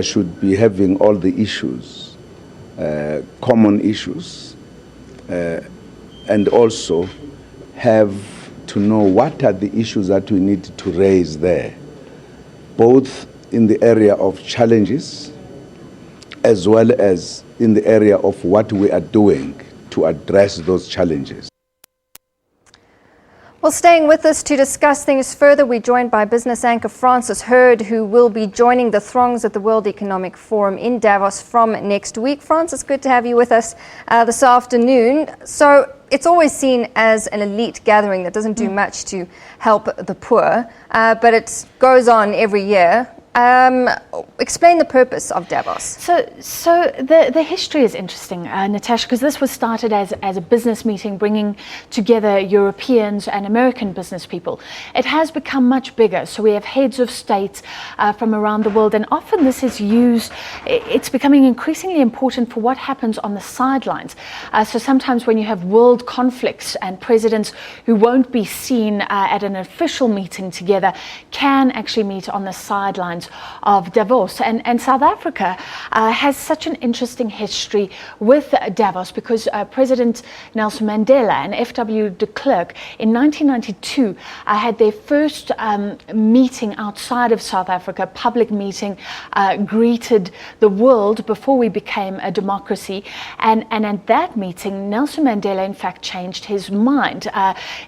should be having all the issues, common issues, and also have to know what are the issues that we need to raise there, both in the area of challenges as well as in the area of what we are doing to address those challenges. Well, staying with us to discuss things further, we're joined by business anchor Francis Hurd, who will be joining the throngs at the World Economic Forum in Davos from next week. Francis, good to have you with us this afternoon. So it's always seen as an elite gathering that doesn't do much to help the poor, but it goes on every year. Explain the purpose of Davos. So the history is interesting, Natasha, because this was started as a business meeting bringing together Europeans and American business people. It has become much bigger, so we have heads of states from around the world, and often this is used, it's becoming increasingly important for what happens on the sidelines. So sometimes when you have world conflicts and presidents who won't be seen at an official meeting together can actually meet on the sidelines of Davos. And South Africa has such an interesting history with Davos because President Nelson Mandela and F.W. de Klerk in 1992 had their first meeting outside of South Africa, public meeting, greeted the world before we became a democracy. And at that meeting, Nelson Mandela in fact changed his mind.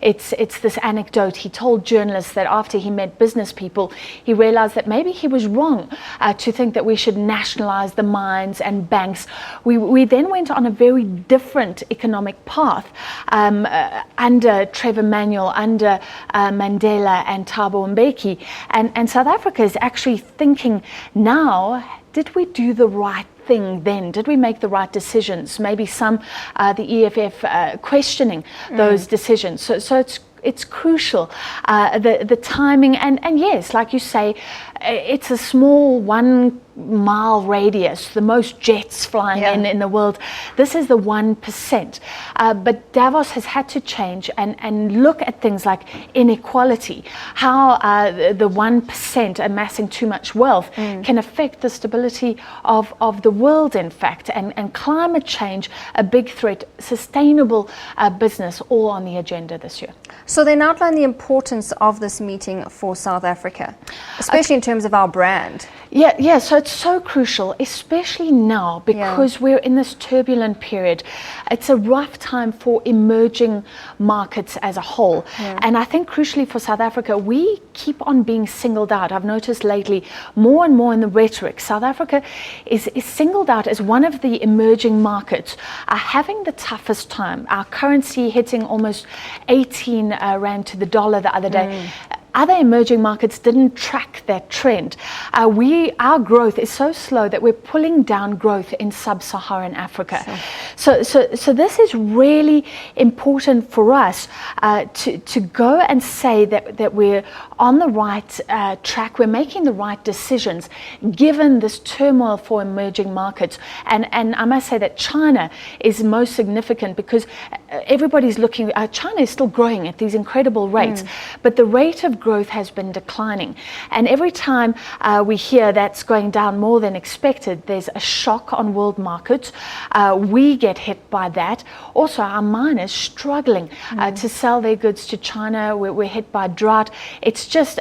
It's this anecdote. He told journalists that after he met business people, he realized that maybe he was wrong to think that we should nationalize the mines and banks. We then went on a very different economic path under Trevor Manuel, under Mandela and Thabo Mbeki. And South Africa is actually thinking now, did we do the right thing then? Did we make the right decisions? Maybe some, the EFF questioning those decisions. So it's crucial, the timing, and yes, like you say, it's a small 1 mile radius, the most jets flying in the world. This is the 1%. But Davos has had to change and look at things like inequality, how the 1% amassing too much wealth can affect the stability of the world, in fact, and climate change, a big threat, sustainable business, all on the agenda this year. So then outline the importance of this meeting for South Africa, especially in terms of our brand. Yeah, so it's so crucial, especially now because we're in this turbulent period. It's a rough time for emerging markets as a whole. And I think crucially for South Africa, we keep on being singled out. I've noticed lately more and more in the rhetoric, South Africa is singled out as one of the emerging markets having the toughest time. Our currency hitting almost 18 rand to the dollar the other day. Other emerging markets didn't track that trend. Our growth is so slow that we're pulling down growth in sub-Saharan Africa. So this is really important for us to go and say that we're on the right track, we're making the right decisions given this turmoil for emerging markets. And I must say that China is most significant because everybody's looking, China is still growing at these incredible rates, but the rate of growth has been declining. And every time we hear that's going down more than expected, there's a shock on world markets. We get hit by that. Also, our miners struggling to sell their goods to China. We're hit by drought. It's just,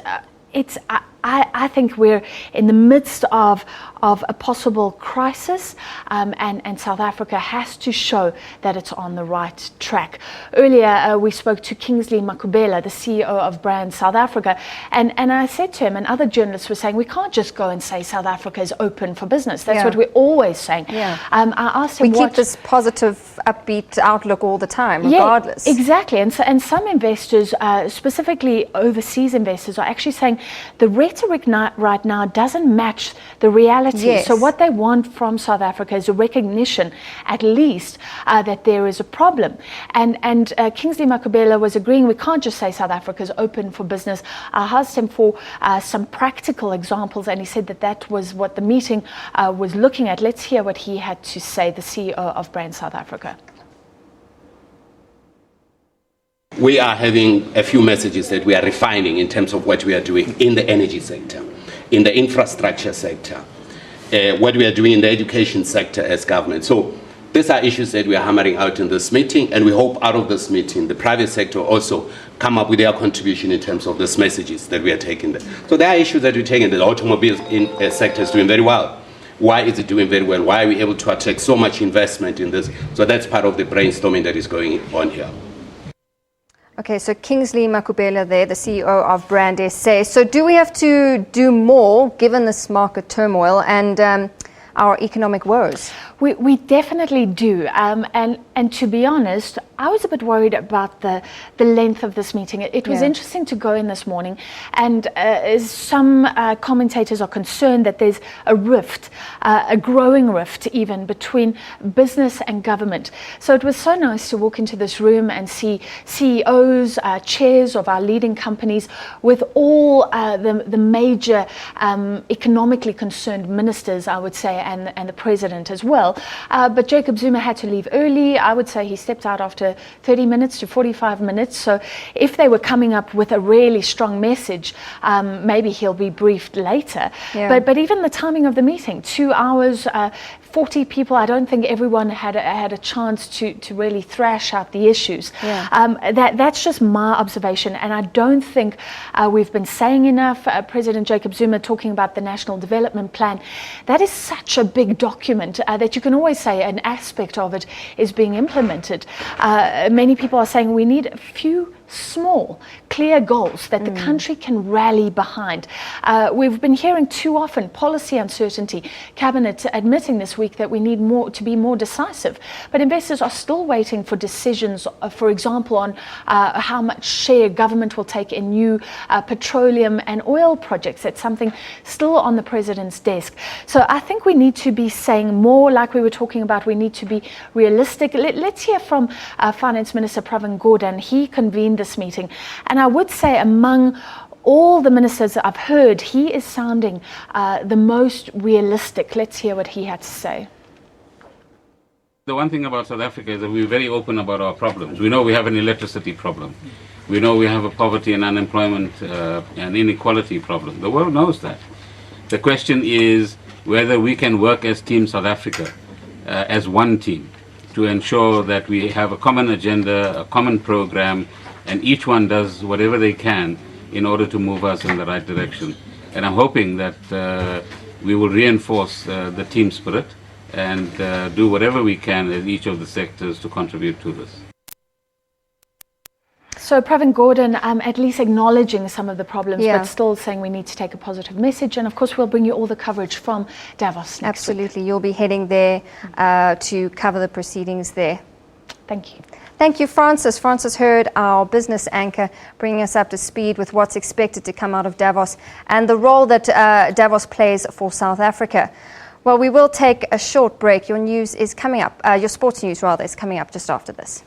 I think we're in the midst of a possible crisis, and South Africa has to show that it's on the right track. Earlier, we spoke to Kingsley Makubela, the CEO of Brand South Africa, and I said to him, and other journalists were saying, we can't just go and say South Africa is open for business. That's what we're always saying. I asked him, we keep this positive, upbeat outlook all the time, regardless. Yeah, exactly. And some investors, specifically overseas investors, are actually saying the rhetoric right now doesn't match the reality. So what they want from South Africa is a recognition, at least, that there is a problem. And Kingsley Makubela was agreeing we can't just say South Africa is open for business. I asked him for some practical examples, and he said that was what the meeting was looking at. Let's hear what he had to say, the CEO of Brand South Africa. We are having a few messages that we are refining in terms of what we are doing in the energy sector, in the infrastructure sector, what we are doing in the education sector as government. So these are issues that we are hammering out in this meeting, and we hope out of this meeting the private sector also come up with their contribution in terms of these messages that we are taking there. So there are issues that we're taking. The automobile sector is doing very well. Why is it doing very well? Why are we able to attract so much investment in this? So that's part of the brainstorming that is going on here. Okay, so Kingsley Makubela there, the CEO of Brand SA. So do we have to do more given this market turmoil and our economic woes? We definitely do. And to be honest, I was a bit worried about the length of this meeting. It was interesting to go in this morning, and some commentators are concerned that there's a rift, a growing rift even, between business and government. So it was so nice to walk into this room and see CEOs, chairs of our leading companies with all the major economically concerned ministers, I would say, and the president as well. But Jacob Zuma had to leave early. I would say he stepped out after 30 minutes to 45 minutes. So if they were coming up with a really strong message, maybe he'll be briefed later. Yeah. But even the timing of the meeting, 2 hours, 40 people, I don't think everyone had a chance to really thrash out the issues. Yeah. That's just my observation, and I don't think we've been saying enough. President Jacob Zuma talking about the National Development Plan. That is such a big document that you can always say an aspect of it is being implemented. Many people are saying we need a few small, clear goals that the country can rally behind. We've been hearing too often policy uncertainty, Cabinet admitting this week that we need more to be more decisive, but investors are still waiting for decisions, for example, on how much share government will take in new petroleum and oil projects. That's something still on the president's desk. So I think we need to be saying more, like we were talking about. We need to be realistic. Let's hear from Finance Minister Pravin Gordhan. He convened this meeting, and I would say among all the ministers that I've heard, he is sounding the most realistic. Let's hear what he had to say. The one thing about South Africa is that we're very open about our problems. We know we have an electricity problem. We know we have a poverty and unemployment and inequality problem. The world knows that. The question is whether we can work as Team South Africa, as one team, to ensure that we have a common agenda, a common program, and each one does whatever they can in order to move us in the right direction. And I'm hoping that we will reinforce the team spirit and do whatever we can in each of the sectors to contribute to this. So Pravin Gordhan at least acknowledging some of the problems, but still saying we need to take a positive message. And of course, we'll bring you all the coverage from Davos next week. You'll be heading there to cover the proceedings there. Thank you. Thank you, Francis. Francis Hurd, our business anchor, bringing us up to speed with what's expected to come out of Davos and the role that Davos plays for South Africa. Well, we will take a short break. Your news is coming up. Your sports news, rather, is coming up just after this.